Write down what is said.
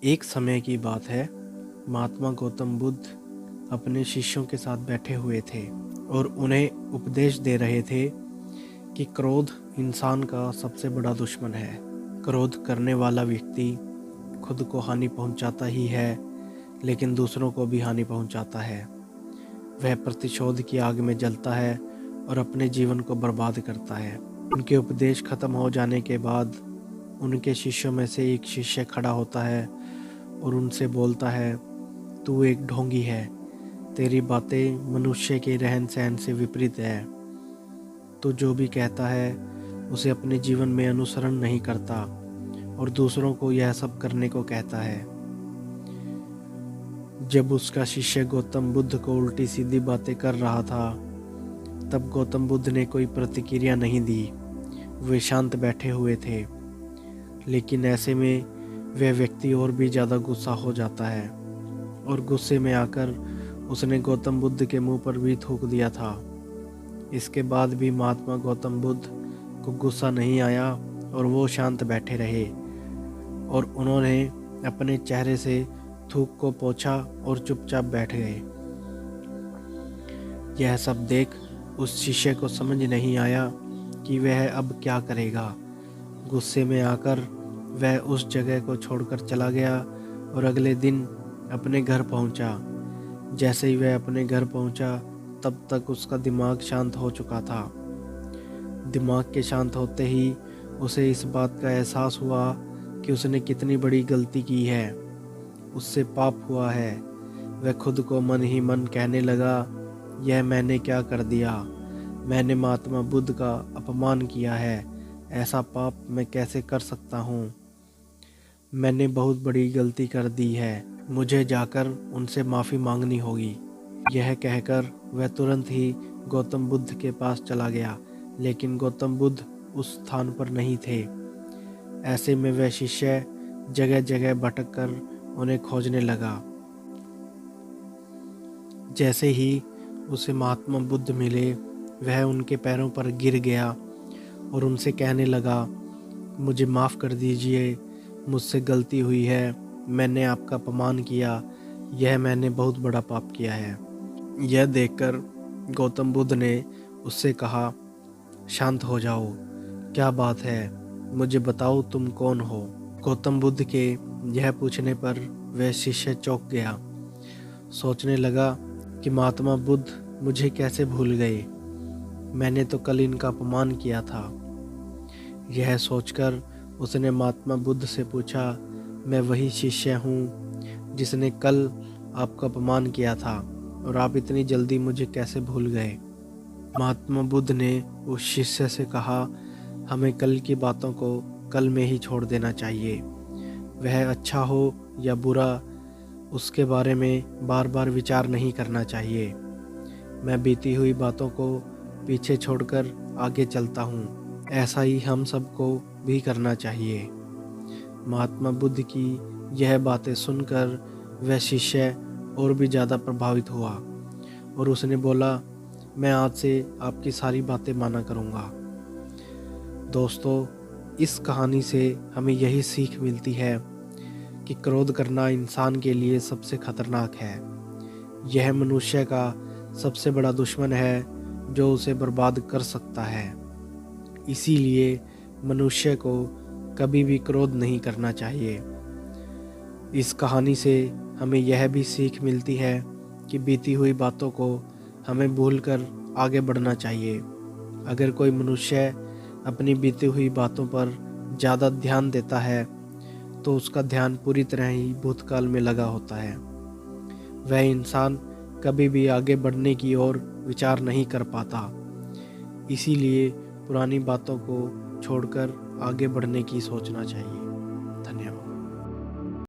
एक समय की बात है। महात्मा गौतम बुद्ध अपने शिष्यों के साथ बैठे हुए थे और उन्हें उपदेश दे रहे थे कि क्रोध इंसान का सबसे बड़ा दुश्मन है। क्रोध करने वाला व्यक्ति खुद को हानि पहुंचाता ही है, लेकिन दूसरों को भी हानि पहुंचाता है। वह प्रतिशोध की आग में जलता है और अपने जीवन को बर्बाद करता है। उनके उपदेश खत्म हो जाने के बाद उनके शिष्यों में से एक शिष्य खड़ा होता है और उनसे बोलता है, तू एक ढोंगी है, तेरी बातें मनुष्य के रहन सहन से विपरीत है। तो जो भी कहता है उसे अपने जीवन में अनुसरण नहीं करता और दूसरों को यह सब करने को कहता है। जब उसका शिष्य गौतम बुद्ध को उल्टी सीधी बातें कर रहा था, तब गौतम बुद्ध ने कोई प्रतिक्रिया नहीं दी। वे शांत बैठे हुए थे। लेकिन ऐसे में वह व्यक्ति और भी ज़्यादा गुस्सा हो जाता है और गुस्से में आकर उसने गौतम बुद्ध के मुंह पर भी थूक दिया था। इसके बाद भी महात्मा गौतम बुद्ध को गुस्सा नहीं आया और वो शांत बैठे रहे और उन्होंने अपने चेहरे से थूक को पोंछा और चुपचाप बैठ गए। यह सब देख उस शिष्य को समझ नहीं आया कि वह अब क्या करेगा। गुस्से में आकर वह उस जगह को छोड़कर चला गया और अगले दिन अपने घर पहुंचा। जैसे ही वह अपने घर पहुंचा, तब तक उसका दिमाग शांत हो चुका था। दिमाग के शांत होते ही उसे इस बात का एहसास हुआ कि उसने कितनी बड़ी गलती की है, उससे पाप हुआ है। वह खुद को मन ही मन कहने लगा, यह मैंने क्या कर दिया, मैंने महात्मा बुद्ध का अपमान किया है, ऐसा पाप मैं कैसे कर सकता हूँ। मैंने बहुत बड़ी गलती कर दी है, मुझे जाकर उनसे माफ़ी मांगनी होगी। यह कहकर वह तुरंत ही गौतम बुद्ध के पास चला गया, लेकिन गौतम बुद्ध उस स्थान पर नहीं थे। ऐसे में वह शिष्य जगह जगह भटक कर उन्हें खोजने लगा। जैसे ही उसे महात्मा बुद्ध मिले, वह उनके पैरों पर गिर गया और उनसे कहने लगा, मुझे माफ़ कर दीजिए, मुझसे गलती हुई है, मैंने आपका अपमान किया, यह मैंने बहुत बड़ा पाप किया है। यह देखकर गौतम बुद्ध ने उससे कहा, शांत हो जाओ, क्या बात है, मुझे बताओ तुम कौन हो। गौतम बुद्ध के यह पूछने पर वह शिष्य चौंक गया। सोचने लगा कि महात्मा बुद्ध मुझे कैसे भूल गए, मैंने तो कल इनका अपमान किया था। यह सोचकर उसने महात्मा बुद्ध से पूछा, मैं वही शिष्य हूँ जिसने कल आपका अपमान किया था और आप इतनी जल्दी मुझे कैसे भूल गए। महात्मा बुद्ध ने उस शिष्य से कहा, हमें कल की बातों को कल में ही छोड़ देना चाहिए। वह अच्छा हो या बुरा, उसके बारे में बार बार विचार नहीं करना चाहिए। मैं बीती हुई बातों को पीछे छोड़कर आगे चलता हूँ। ऐसा ही हम सबको भी करना चाहिए। महात्मा बुद्ध की यह बातें सुनकर वह शिष्य और भी ज़्यादा प्रभावित हुआ और उसने बोला, मैं आज से आपकी सारी बातें माना करूँगा। दोस्तों, इस कहानी से हमें यही सीख मिलती है कि क्रोध करना इंसान के लिए सबसे खतरनाक है। यह मनुष्य का सबसे बड़ा दुश्मन है जो उसे बर्बाद कर सकता है। इसीलिए मनुष्य को कभी भी क्रोध नहीं करना चाहिए। इस कहानी से हमें यह भी सीख मिलती है कि बीती हुई बातों को हमें भूलकर आगे बढ़ना चाहिए। अगर कोई मनुष्य अपनी बीती हुई बातों पर ज़्यादा ध्यान देता है तो उसका ध्यान पूरी तरह ही भूतकाल में लगा होता है। वह इंसान कभी भी आगे बढ़ने की ओर विचार नहीं कर पाता। इसीलिए पुरानी बातों को छोड़कर आगे बढ़ने की सोचना चाहिए। धन्यवाद।